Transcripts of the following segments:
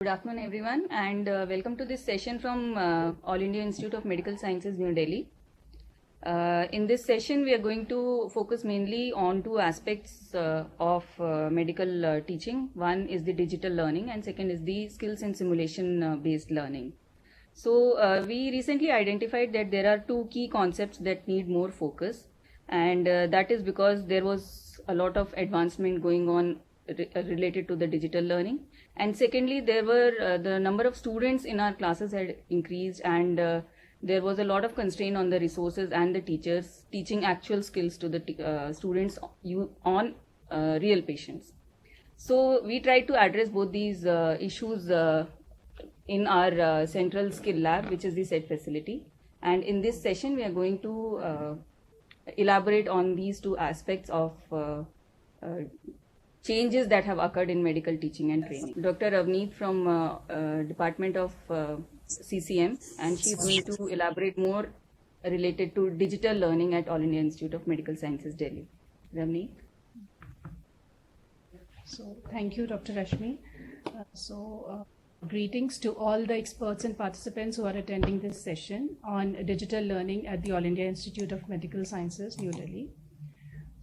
Good afternoon, everyone, and welcome to this session from All India Institute of Medical Sciences, New Delhi. In this session, we are going to focus mainly on two aspects of medical teaching. One is the digital learning, and second is the skills and simulation based learning. So, we recently identified that there are two key concepts that need more focus, and that is because there was a lot of advancement going on related to the digital learning. And secondly, there were the number of students in our classes had increased, and there was a lot of constraint on the resources and the teachers teaching actual skills to the students on real patients. So we tried to address both these issues in our central skill lab, which is the said facility. And in this session, we are going to elaborate on these two aspects of changes that have occurred in medical teaching and training. Dr. Avneet from Department of CCM, and she is going to elaborate more related to digital learning at All India Institute of Medical Sciences, Delhi. Avneet. So thank you, Dr. Rashmi. Greetings to all the experts and participants who are attending this session on digital learning at the All India Institute of Medical Sciences, New Delhi.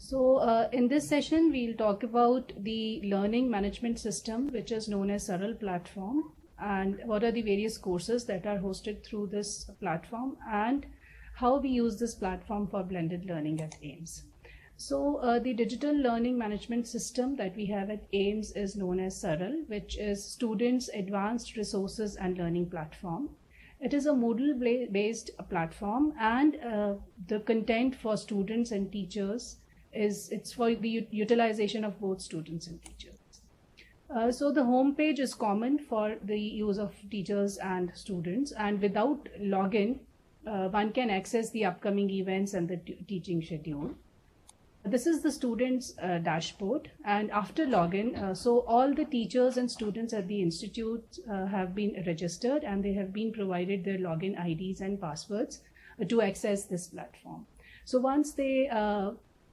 So in this session, we'll talk about the learning management system, which is known as SARL platform, and what are the various courses that are hosted through this platform and how we use this platform for blended learning at AIIMS. So the digital learning management system that we have at AIIMS is known as SARL, which is Students Advanced Resources and Learning Platform. It is a Moodle-based platform, and the content for students and teachers it's for the utilization of both students and teachers. So the home page is common for the use of teachers and students, and without login, one can access the upcoming events and the teaching schedule. This is the students' dashboard, and after login, so all the teachers and students at the institute have been registered, and they have been provided their login IDs and passwords to access this platform. So once they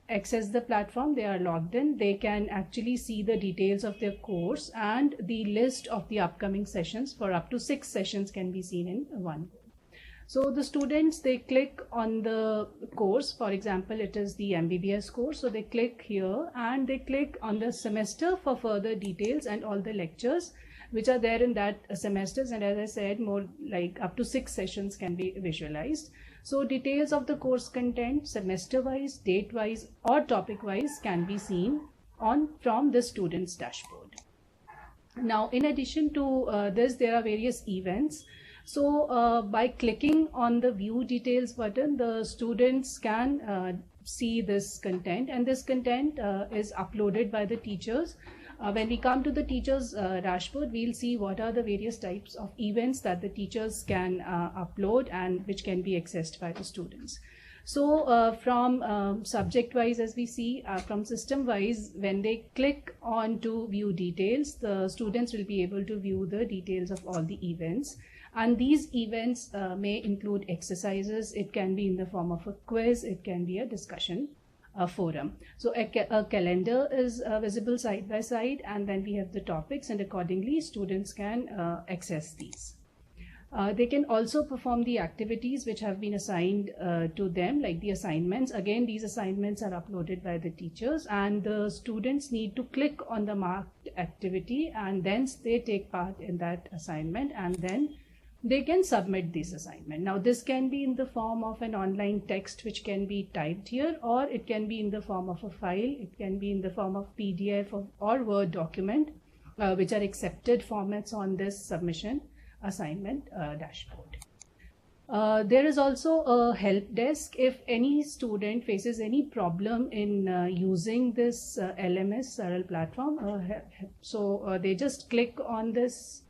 access the platform, they are logged in, they can actually see the details of their course, and the list of the upcoming sessions for up to 6 sessions can be seen in one go. So the students, they click on the course. For example, it is the MBBS course, so they click here and they click on the semester for further details and all the lectures which are there in that semesters, and as I said, more like up to 6 sessions can be visualized. So details of the course content, semester-wise, date-wise, or topic-wise can be seen from the student's dashboard. Now, in addition to this, there are various events. So by clicking on the View Details button, the students can see this content, and this content is uploaded by the teachers. When we come to the teachers' dashboard, we'll see what are the various types of events that the teachers can upload and which can be accessed by the students. So from subject-wise, as we see, from system-wise, when they click on to view details, the students will be able to view the details of all the events. And these events may include exercises. It can be in the form of a quiz. It can be a discussion forum. So a calendar is visible side by side, and then we have the topics, and accordingly students can access these. They can also perform the activities which have been assigned to them, like the assignments. Again, these assignments are uploaded by the teachers, and the students need to click on the marked activity, and then they take part in that assignment, and then they can submit this assignment. Now, this can be in the form of an online text which can be typed here, or it can be in the form of a file. It can be in the form of PDF or Word document, which are accepted formats on this submission assignment dashboard. There is also a help desk if any student faces any problem in using this LMS SARL platform. So they just click on this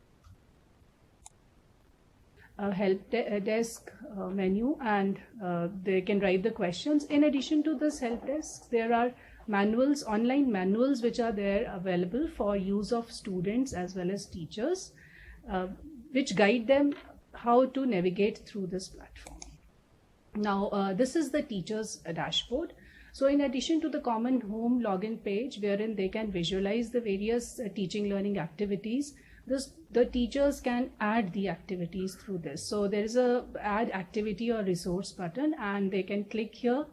help desk menu, and they can write the questions. In addition to this help desk, there are manuals, online manuals, which are there available for use of students as well as teachers, which guide them how to navigate through this platform. Now, this is the teacher's dashboard. So in addition to the common home login page, wherein they can visualize the various teaching learning activities, the teachers can add the activities through this. So there is a add activity or resource button, and they can click here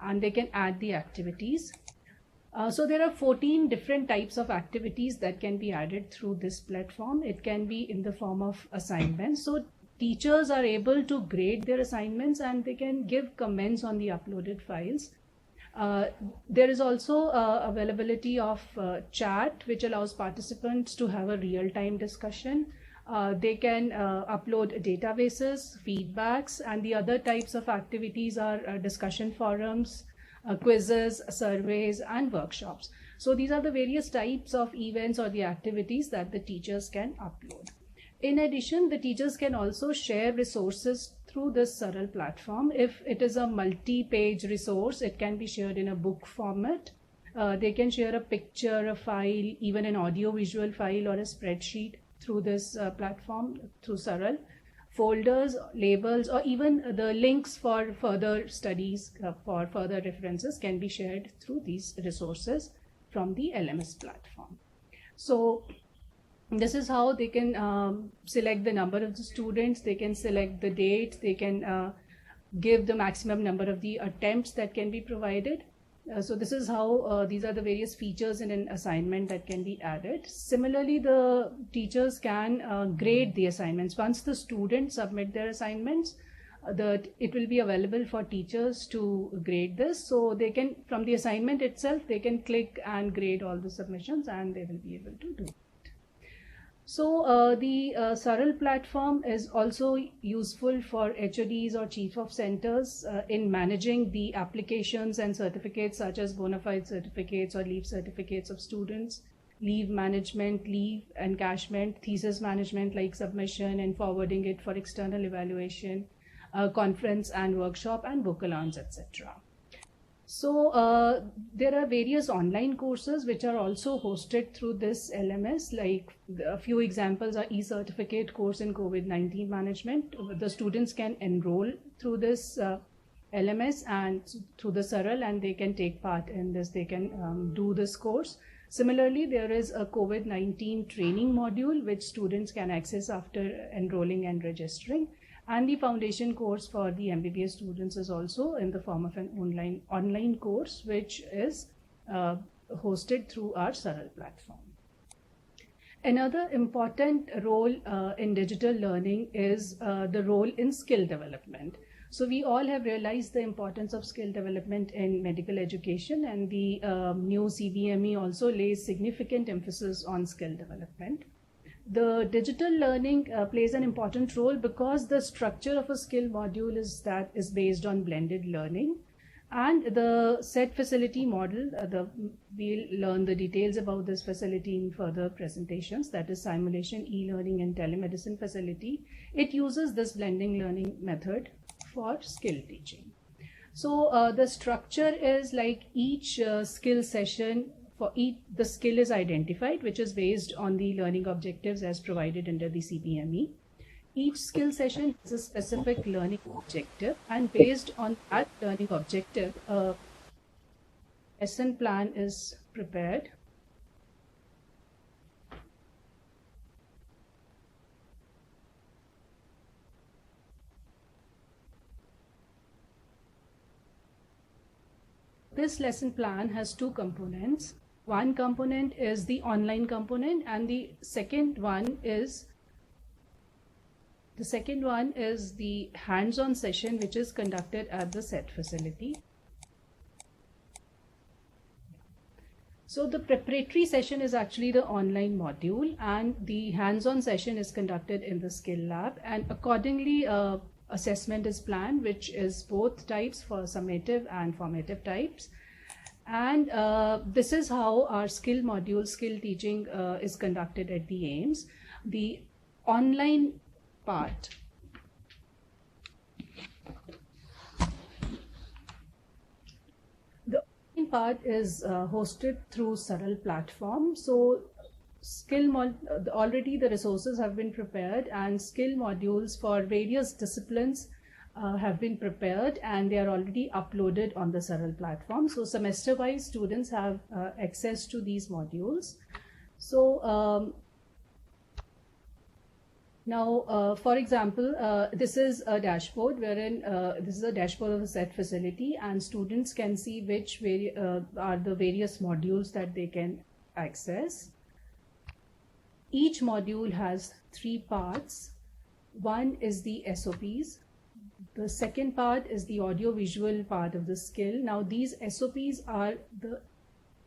and they can add the activities. So there are 14 different types of activities that can be added through this platform. It can be in the form of assignments. So teachers are able to grade their assignments and they can give comments on the uploaded files. There is also availability of chat, which allows participants to have a real-time discussion. They can upload databases, feedbacks, and the other types of activities are discussion forums, quizzes, surveys, and workshops. So these are the various types of events or the activities that the teachers can upload. In addition, the teachers can also share resources through this Saral platform. If it is a multi-page resource, it can be shared in a book format. They can share a picture, a file, even an audio-visual file or a spreadsheet through this platform, through Saral. Folders, labels, or even the links for further studies, for further references can be shared through these resources from the LMS platform. So this is how they can select the number of the students, they can select the date, they can give the maximum number of the attempts that can be provided. So this is how these are the various features in an assignment that can be added. Similarly, the teachers can grade the assignments. Once the students submit their assignments, it will be available for teachers to grade this. So they can, from the assignment itself, they can click and grade all the submissions and they will be able to do it. So the Saral platform is also useful for HODs or chief of centers in managing the applications and certificates such as bona fide certificates or leave certificates of students, leave management, leave encashment, thesis management like submission and forwarding it for external evaluation, conference and workshop, and book allowance, etc. So there are various online courses which are also hosted through this LMS. Like a few examples are e-certificate course in COVID-19 management. The students can enroll through this LMS and through the Saral, and they can take part in this. They can do this course. Similarly, there is a COVID-19 training module which students can access after enrolling and registering. And the foundation course for the MBBS students is also in the form of an online course, which is hosted through our Saral platform. Another important role in digital learning is the role in skill development. So we all have realized the importance of skill development in medical education, and the new CBME also lays significant emphasis on skill development. The digital learning plays an important role because the structure of a skill module is based on blended learning, and the set facility model, we'll learn the details about this facility in further presentations, that is simulation, e-learning and telemedicine facility. It uses this blending learning method for skill teaching. So the structure is like each skill session, the skill is identified, which is based on the learning objectives as provided under the CBME. Each skill session has a specific learning objective, and based on that learning objective, a lesson plan is prepared. This lesson plan has two components. One component is the online component, and the second one is the hands-on session, which is conducted at the set facility. So the preparatory session is actually the online module, and the hands-on session is conducted in the skill lab, and accordingly assessment is planned, which is both types, for summative and formative types. And this is how our skill module, skill teaching, is conducted at the AIIMS. The online part, is hosted through Saral platform. So already the resources have been prepared, and skill modules for various disciplines have been prepared, and they are already uploaded on the Saral platform. So semester-wise, students have access to these modules. So Now, for example, this is a dashboard wherein this is a dashboard of a set facility, and students can see which are the various modules that they can access. Each module has 3 parts. One is the SOPs. The second part is the audio-visual part of the skill. Now, these SOPs are the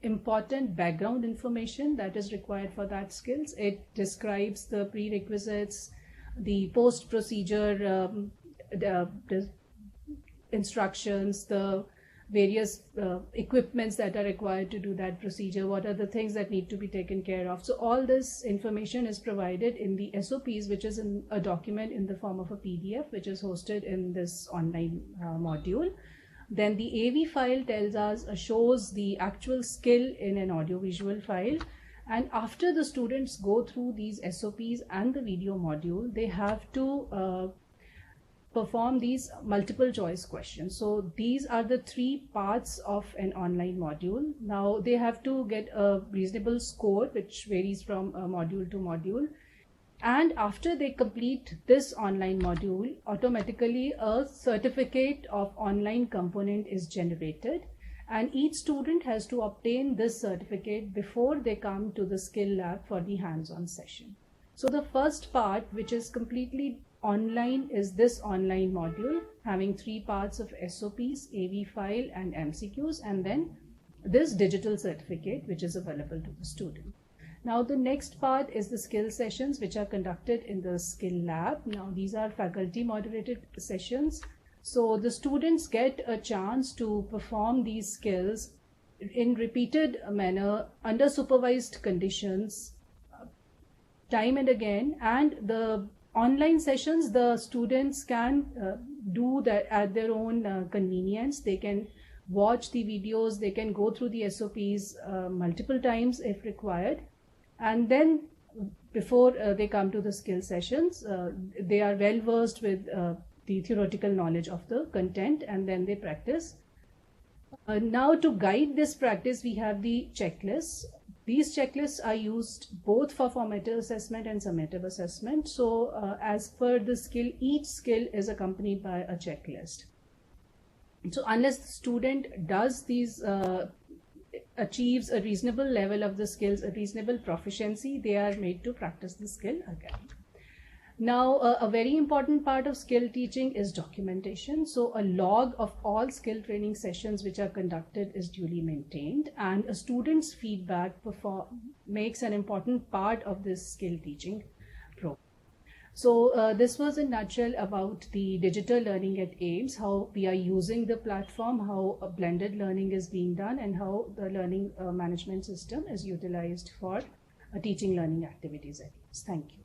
important background information that is required for that skills. It describes the prerequisites, the post procedure the instructions, the various equipments that are required to do that procedure, what are the things that need to be taken care of. So all this information is provided in the SOPs, which is in a document in the form of a PDF, which is hosted in this online module. Then the AV file tells us, shows the actual skill in an audiovisual file. And after the students go through these SOPs and the video module, they have to perform these multiple choice questions. So these are the 3 parts of an online module. Now they have to get a reasonable score, which varies from module to module. And after they complete this online module, automatically a certificate of online component is generated, and each student has to obtain this certificate before they come to the skill lab for the hands-on session. So the first part, which is completely online, is this online module having 3 parts of SOPs, AV file and MCQs, and then this digital certificate which is available to the student. Now the next part is the skill sessions, which are conducted in the skill lab. Now these are faculty moderated sessions. So the students get a chance to perform these skills in repeated manner under supervised conditions time and again. And the online sessions, the students can do that at their own convenience. They can watch the videos, they can go through the SOPs multiple times if required. And then before they come to the skill sessions, they are well versed with the theoretical knowledge of the content, and then they practice. Now to guide this practice, we have the checklists. These checklists are used both for formative assessment and summative assessment. So as per the skill, each skill is accompanied by a checklist. So unless the student does these achieves a reasonable level of the skills, a reasonable proficiency, they are made to practice the skill again. Now, a very important part of skill teaching is documentation. So a log of all skill training sessions which are conducted is duly maintained, and a student's feedback makes an important part of this skill teaching program. So this was in a nutshell about the digital learning at AIIMS, how we are using the platform, how blended learning is being done, and how the learning management system is utilized for teaching learning activities at AIIMS. Thank you.